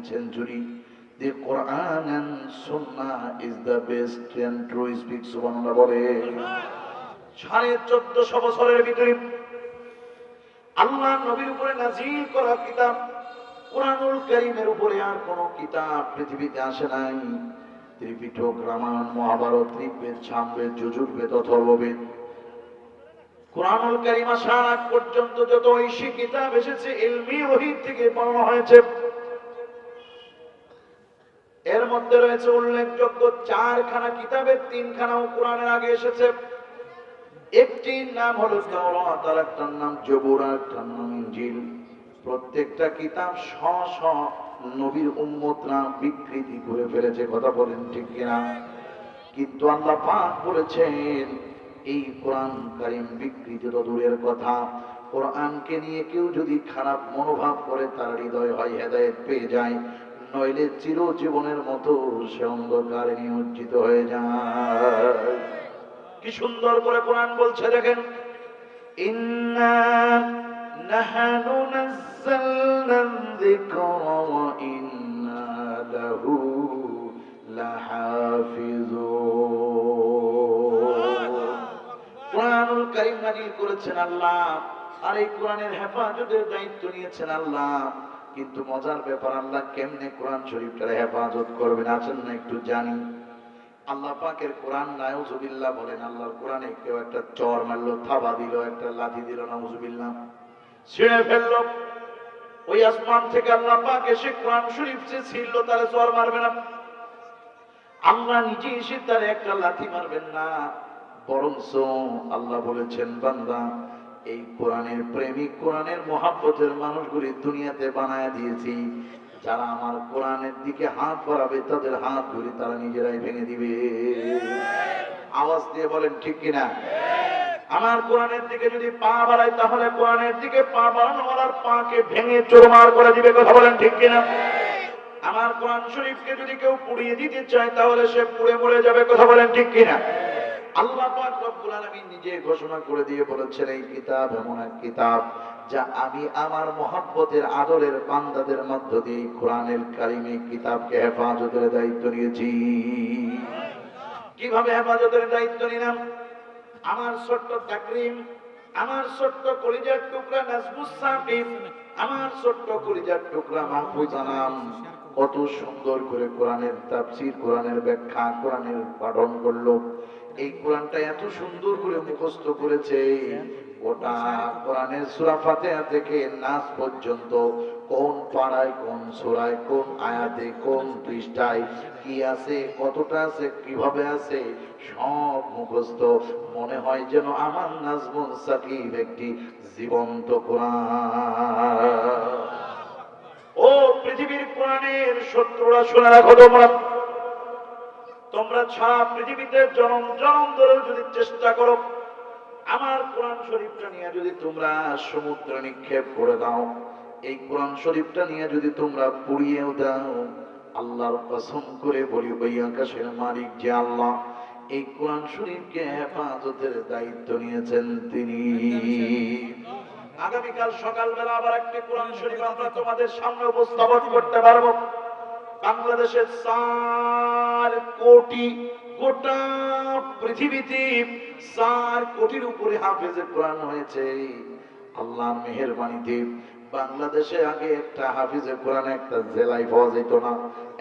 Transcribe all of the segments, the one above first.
century. The Quran and Sunnah is the best and true speak subhanallah বলে 1450 বছরের ভিতরে আল্লাহ নবীর উপরে নাযিল করা কিতাব কুরআনুল কারীমের উপরে আর কোন কিতাব পৃথিবীতে আসে নাই। ত্রিপিটক, রামায়ণ, মহাভারত, ঋগ্বেদ, সামবেদ, যজুর্বেদ, অথর্ববেদ, কুরআনুল কারীম আসার আগ পর্যন্ত যত ঐশী কিতাব এসেছে ইলমি ওহী থেকে বর্ণনা হয়েছে, এর মধ্যে রয়েছে উল্লেখযোগ্য 4খানা কিতাবের 3খানাও কোরআনের আগে এসেছে। একটির নাম হলো তাওরাত, আর একটার নাম জবুর, আর একটার নাম ইনজিল। প্রত্যেকটা কিতাব স্ব নবীর উম্মতরা বিকৃতি করে ফেলেছে, কথা বলেন ঠিক কিনা? কিন্তু আল্লাহ পাক বলেছেন এই কোরআন কারীম বিকৃতি তো দূরের কথা, কোরআনকে নিয়ে কেউ যদি খারাপ মনোভাব করে তার হৃদয় হয় হেদায়েত পেয়ে যায়, নইলে চিরজীবনের মতো সে অন্ধকারে নিমজ্জিত হয়ে যায়। কি সুন্দর করে কোরআন বলছে দেখেন, ইন্না নাহনু নাযালনা যিকরা ওয়া ইন্না লাহু লাহাফিজুন। কোরআনুল কারীম নাযিল করেছেন আল্লাহ, আর এই কোরআনের হেফাজতের দায়িত্ব নিয়েছেন আল্লাহ। কিন্তু মজার ব্যাপার, আল্লাহ কেমনে কোরআন শরীফটার হেফাজত করবেন আছেন না একটু জানি। আল্লাহ পাকের কোরআন নাউজুবিল্লাহ বলেন, আল্লাহর কোরআনে কেউ একটা চর মারলো, থাবা দিল, একটা লাঠি দিল, নাউজুবিল্লাহ ছিঁড়ে ফেললো, ওই আসমান থেকে আল্লাহ পাক এসে কোরআন শরীফ যে ছিল তারে চর মারবে না, আল্লাহ নিজে এসে তারে একটা লাঠি মারবেন না। বরঞ্চ আল্লাহ বলেছেন, বান্দা এই কোরআনের প্রেমিক, কোরআনের মহাব্বতের মানুষগুলি দুনিয়াতে বানায় দিয়েছি, যারা আমার কোরআনের দিকে হাত বাড়াবে তাদের হাত ধরে তারা নিজেরাই ভেঙে দিবে। আওয়াজ দিয়ে বলেন ঠিক কিনা? আমার কোরআনের দিকে যদি পা বাড়ায় তাহলে কোরআনের দিকে পা বাড়ানো আর পাকে ভেঙে চুরমার করে দিবে, কথা বলেন ঠিক কিনা? আমার কোরআন শরীফকে যদি কেউ পুড়িয়ে দিতে চায় তাহলে সে পুড়ে মরে যাবে, কথা বলেন ঠিক কিনা? আল্লাহ পাক রব্বুল আলামিন নিজে ঘোষণা করে দিয়ে বলেছেন, এই কিতাব এমন এক কিতাব যা আমি আমার মহব্বতের আদরের বান্দাদের মধ্য দিয়ে কোরআনুল কারীমে কিতাবকে হেফাজতের দায়িত্ব নিয়েছি। কিভাবে হেফাজতের দায়িত্ব নিলাম? আমার ছোট্ট তাকরিম, আমার ছোট্ট কলিজার টুকরা নাজমুস সাকিব, আমার ছোট্ট কলিজার টুকরা মাহফুজ আনাম কত সুন্দর করে কোরআনের তাফসীর, কোরআনের ব্যাখ্যা, কোরআনের পাঠন করলো। এই কোরআনটা এত সুন্দর করে মুখস্থ করেছে, গোটা কোরআনের সূরা ফাতিহা থেকে নাস পর্যন্ত কোন পাড়ায়, কোন সূরায়, কোন আয়াতে, কোন পৃষ্ঠায় কি আছে, কতটা আছে, কিভাবে আছে, সব মুখস্থ। মনে হয় যেন আমার নাজমুল সাকিব একটি জীবন্ত কোরআন। ও পৃথিবীর কোরআনের শত্রুরা শুনে রাখো, তোমরা ছাড়া পৃথিবীতে জনম জনম ধরে যদি চেষ্টা করো আমার কোরআন শরীফটা নিয়ে যদি তোমরা সমুদ্র নিক্ষেপ করে দাও, এই কোরআন শরীফটা নিয়ে যদি তোমরা পুড়িয়েও দাও, আল্লাহর কসম করে বলি ওই আকাশের মালিক যে আল্লাহ, এই কোরআন শরীফকে হেফাজতের দায়িত্ব নিয়েছেন তিনি। আগামীকাল সকালবেলা আবার একটি কোরআন শরীফ আমরা তোমাদের সামনে উপস্থাপন করতে পারবো। বাংলাদেশের 4 কোটি, গোটা পৃথিবীতে 4 কোটির উপরে হাফেজে কোরআন হয়েছে আল্লাহর মেহেরবানিতে। বাংলাদেশে আগে একটা হাফিজে কোরআন একটা জেলায় পাওয়া যেত না,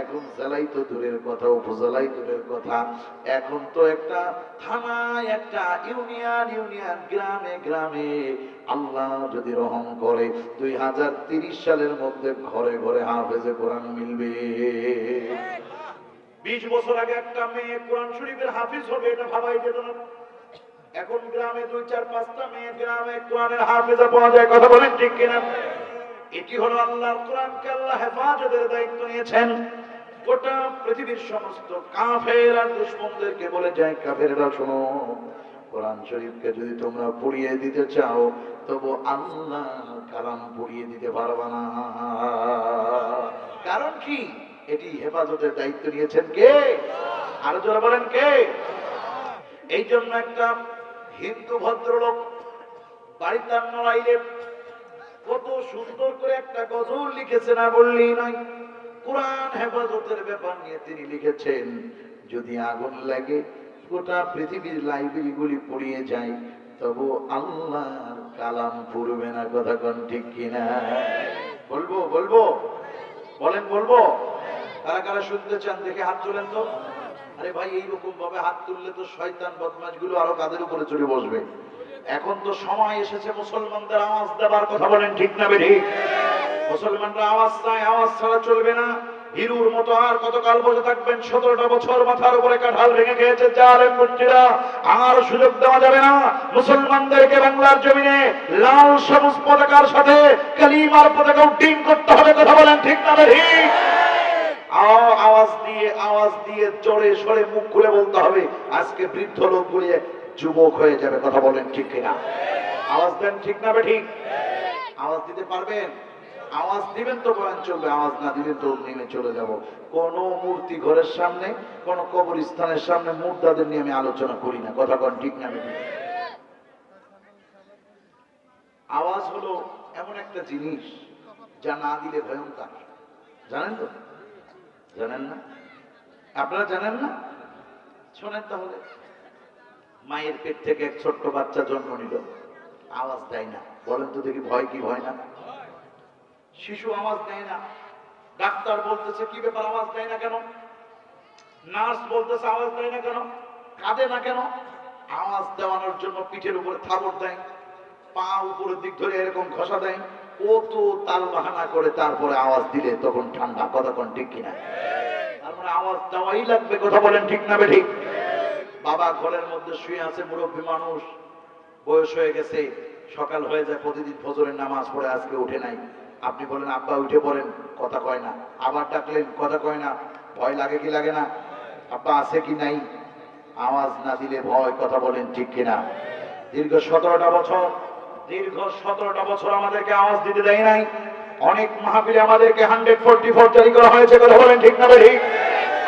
এখন জেলায় তো দূরের কথা, উপজেলায় দূরের কথা, এখন তো একটা থানায়, একটা ইউনিয়ন, গ্রামে গ্রামে আল্লাহ যদি রহম করে 2030 সালের মধ্যে ঘরে ঘরে হাফেজে কোরআন মিলবে। 20 বছর আগে একটা মেয়ে কোরআন শরীফের হাফিজ হবে এটা ভাবাই যেত না, এখন গ্রামে 2-4-5টা মেয়ে গ্রামে কোরআনের হাফেজা পাওয়া যায়, কথা বলেন ঠিক কিনা? এটি হলো আল্লাহর কোরআনকে আল্লাহ হেফাজতের দায়িত্ব নিয়েছেন। গোটা পৃথিবীর সমস্ত কাফের আর দুশমনদেরকে বলে যায়, কাফেররা শোনো, কোরআন শরীফকে যদি তোমরা পুড়িয়ে দিতে চাও তবু আল্লাহ কালাম পুড়িয়ে দিতে পারবে না। কারণ কি? এটি হেফাজতের দায়িত্ব নিয়েছেন কে? আরো জোরে বলেন কে? এই জন্য একটা হিন্দু ভদ্রলোক বাড়িতে নড়াইলে কত সুন্দর করে একটা গজল লিখেছে, না বললেই নয়। কোরআন হেফাজতের ব্যাপার নিয়ে তিনি লিখেছেন, যদি আগুন লাগে গোটা পৃথিবীর লাইব্রেরিগুলি পুড়িয়ে যায়, তবু আল্লাহর কালাম পুড়বে না। কথা কোন ঠিক কিনা? বলবো বলবো বলেন বলবো? কারা কারা শুনতে চান দেখে হাত তোলেন তো। আরে ভাই, এইরকম ভাবে হাত তুললে তো শয়তান বদমাশ গুলো আরো কাদের উপরে চড়ে বসবে। এখন তো সময় এসেছে মুসলমানদের আওয়াজ দেবার। কথা বলেন ঠিক না বেঠিক? মুসলমানরা আওয়াজ চায়, আওয়াজ ছাড়া চলবে না। হিরুর মতো আর কতকাল বসে থাকবেন? 17টা বছর মাথার উপরে কাঁঠাল ভেঙে খেয়েছে জালেম গোষ্ঠীরা, আর সুযোগ দেওয়া যাবে না। মুসলমানদেরকে বাংলার জমিনে লাল সবুজ পতাকার সাথে কালিমার পতাকা উড্ডীন করতে হবে। কথা বলেন ঠিক না বেঠিক? আওয়াজ দিয়ে জোরে সরে মুখ খুলে বলতে হবে। আজকে বৃদ্ধ লোকগুলি যুবক হয়ে যাবে। কথা বলেন ঠিক কিনা? আওয়াজ দেন ঠিক না বেঠিক? আওয়াজ দিতে পারবেন? আওয়াজ দিবেন তো বয়ান চলবে, আওয়াজ না দিবেন তো নেমে চলে যাব। কোন মূর্তি ঘরের সামনে, কোন কবরস্থানের সামনে মুর্দাদের নিয়ে আমি আলোচনা করি না। কথা কোন ঠিক না বেঠিক? আওয়াজ হলো এমন একটা জিনিস যা না দিলে ভয়ঙ্কর। জানেন তো? জানেন না? আপনারা জানেন না? শোনেন তাহলে। মায়ের পেট থেকে এক ছোট্ট বাচ্চা জন্ম নিল, আওয়াজ দেয় না। বলেন তো দেখি, ভয় কি ভয় না? শিশু আওয়াজ দেয় না। ডাক্তার বলতেছে কি ব্যাপার, আওয়াজ দেয় না কেন? নার্স বলতেছে আওয়াজ দেয় না কেন? কাঁদে না কেন? আওয়াজ দেওয়ানোর জন্য পিঠের উপরে থাবড় দেয়, পা উপরের দিক ধরে এরকম ঘষা দেয়, ও তো তাল বাহানা করে তারপরে আওয়াজ দিলে তখন ঠান্ডা। কথা কোন ঠিক কিনা? তারপরে আওয়াজ দেওয়াই লাগবে। কথা বলেন ঠিক না বেঠিক? বাবা ঘরের মধ্যে শুয়ে আছে, মুরব্বী মানুষ, বয়স হয়ে গেছে, সকাল হয়ে যায়, প্রতিদিন ফজরের নামাজ পড়ে, আজকে উঠে নাই। আপনি বলেন আব্বা উঠে পড়েন, কথা কয় না। আবার ডাকলেন, কথা কয় না। ভয় লাগে কি লাগে না? আব্বা আছে কি নাই? আওয়াজ না দিলে ভয়। কথা বলেন ঠিক কিনা? দীর্ঘ 17টা বছর আমাদেরকে আওয়াজ দিতে দেয় নাই। অনেক মাহফিলে আমাদেরকে 144 জারি করা হয়েছে। কথা বলেন ঠিক না বেঠিক?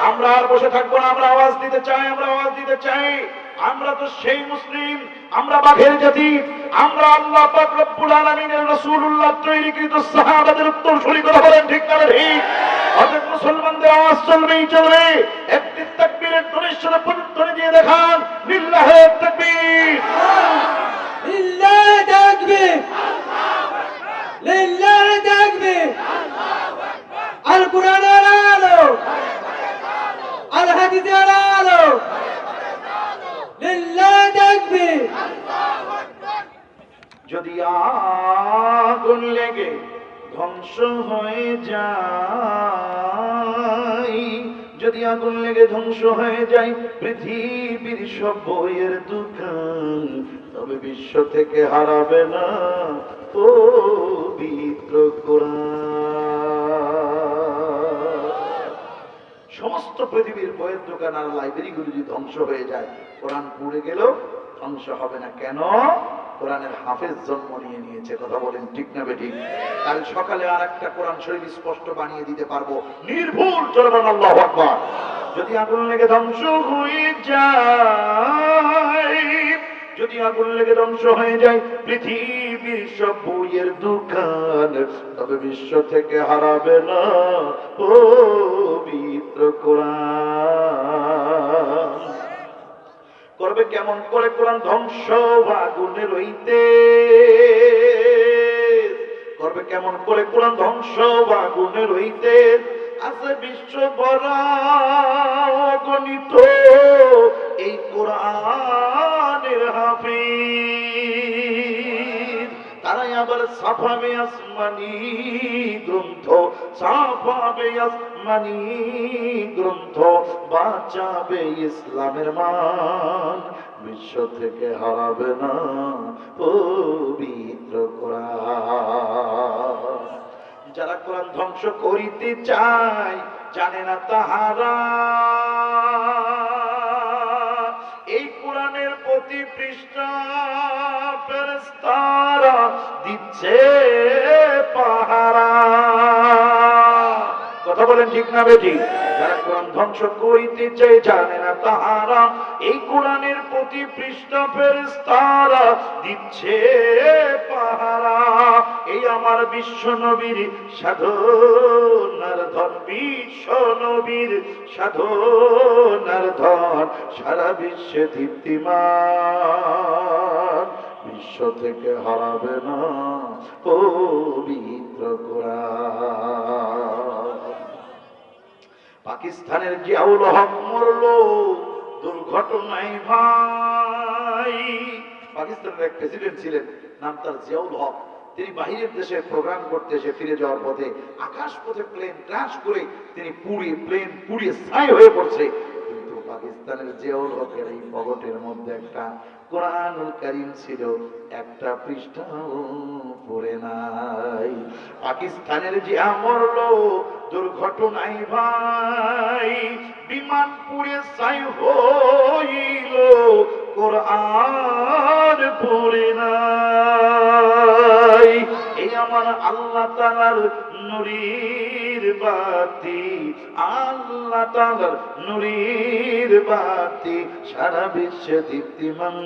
আমরা আর বসে থাকবো না, আমরা আওয়াজ দিতে চাই, আমরা আওয়াজ দিতে চাই। আমরা তো সেই মুসলিম, আমরা বাঘের জাতি, আমরা আল্লাহ পাক রব্বুল আলামিনের রাসূলুল্লাহ তৈরিকৃত সাহাবাদের উত্তরসূরি। কথা বলেন ঠিক না বেঠিক? অতএব মুসলমানদের আওয়াজ চলবেই চলবে। একটি তাকবীরের ধ্বনির সাথে প্রতিধ্বনি দিয়ে দেখান, লিল্লাহি তাকবীর, লিল্লাহি তাকবীর, লিল্লাহি তাকবীর। আল কোরআনের আলো, আল হাদিসের আলো, লিল্লাহি তাকবীর। যদি আগুন লেগে ধ্বংস হয়ে যায়, যদি আগুন লেগে ধ্বংস হয়ে যায় পৃথিবীর সব বইয়ের দোকান, তবে বিশ্ব থেকে হারাবে না পবিত্র কোরআন। সমস্ত পৃথিবীর বইয়ের দোকান আর লাইব্রেরিগুলি যদি ধ্বংস হয়ে যায়, কোরআন পুড়ে গেলেও ধ্বংস হবে না। কেন? কোরআনের হাফেজ জন্ম নিয়েছে। কথা বলেন ঠিক না বেঠিক? কাল সকালে আর একটা কোরআন শরীফ স্পষ্ট বানিয়ে দিতে পারবো, নির্ভুল। চলবেন আল্লাহু আকবার। যদি আগুন লেগে ধ্বংস হয়ে যায়, যদি আগুন লেগে ধ্বংস হয়ে যায় পৃথিবীর সব বইয়ের দোকান, তবে বিশ্ব থেকে হারাবে না পবিত্র কোরআন। করবে কেমন করে কোরআন ধ্বংস? আগুনে রইতে করবে কেমন করে কোরআন ধ্বংস? আগুনে রইতে আছে বিশ্ব ভরা গণিত এই কোরআনের হাফিজ। তারাই আবার ছাপাবে আসমানি গ্রন্থ, ছাপাবে আসমানি গ্রন্থ, বাঁচাবে ইসলামের মান, বিশ্ব থেকে হারাবে না পবিত্র কোরআন। যারা কোরআন ধ্বংস করিতে চায় জানে না তাহারা এই কোরআনের প্রতি পৃষ্ঠা ফেরেশতারা দিচ্ছে পাহারা। কথা বলেন ঠিক না বেঠিক? যারা কোরআন ধ্বংস করিতে চায় জানে না তাহারা এই কোরআনের প্রতি পৃষ্ঠা ফেরেশতারা দিচ্ছে পাহারা। এই আমার বিশ্ব নবীর সাধনার ধন, বিশ্ব নবীর সাধনার ধন সারা বিশ্বে দীপ্তিমান, বিশ্ব থেকে হারাবে না পবিত্র কোরআন। পাকিস্তানের জিয়াউল হক মরলো দুর্ঘটনায় ভাই। পাকিস্তানের এক প্রেসিডেন্ট ছিলেন, নাম তার জিয়াউল হক। তিনি বাহিরের দেশে প্রোগ্রাম করতে এসে ফিরে যাওয়ার পথে আকাশ পথে প্লেন ক্র্যাশ করে তিনি প্লেন পুড়িয়ে ছাই হয়ে পড়ছে। কিন্তু পাকিস্তানের জিয়াউল হকের এই পকেটের মধ্যে একটা কোরআনুল কারীম ছিল, একটা পৃষ্ঠাও পড়ে নাই। পাকিস্তানের জিয়া মরলো দুর্ঘটনায় ভাই, বিমান পুড়ে ছাই হইল, কোরআন পড়ে নাই। এই আমার আল্লাহ তাআলার নূরের বাতি, আল্লাহ তাআলার নূরের বাতি সারা বিশ্বে দীপ্তিমান,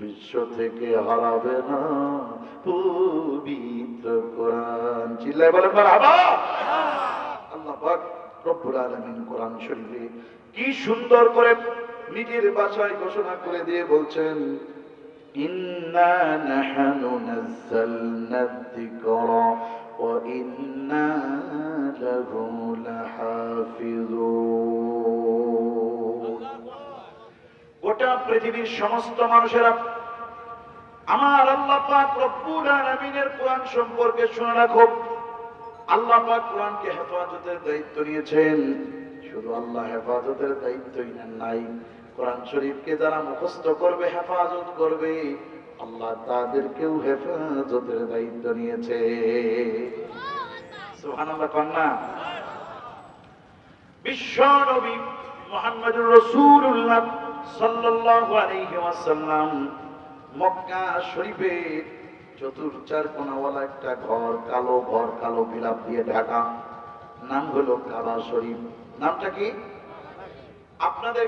বিশ্ব থেকে হারাবে না পবিত্র কোরআন। চিল্লায় বলেন মারহাবা। আল্লাহ পাক রব্বুল আলামিন কোরআন শরীফে কি সুন্দর করে নিজের ভাষায় ঘোষণা করে দিয়ে বলছেন, ইন্না নাহনু নাযালনা যিকরা ওয়া ইন্না লাহু লাহাফিজুন। গোটা পৃথিবীর সমস্ত মানুষেরা আমার আল্লাহ পাক রব্বুল আলামিনের কোরআন সম্পর্কে শুনে রাখো। আল্লাহ পাক কোরআনকে হেফাজতের দায়িত্ব নিয়েছেন। শুধু আল্লাহ হেফাজতের দায়িত্বই নেন নাই, কোরআন শরীফকে যারা মুখস্থ করবে, হেফাজত করবে, আল্লাহ তাদেরকেও হেফাজতের দায়িত্ব নিয়েছে। সুবহানাল্লাহ কন্যা। বিশ্ব নবী মুহাম্মদুর রাসূলুল্লাহ সাল্লাল্লাহু আলাইহি ওয়াসাল্লাম মক্কা শরীফে চতুর্চার কোণাওয়ালা একটা ঘর, কালো বিলাপ দিয়ে ঢাকা, নাম হলো কাবা শরীফ। নামটা কি? আপনাদের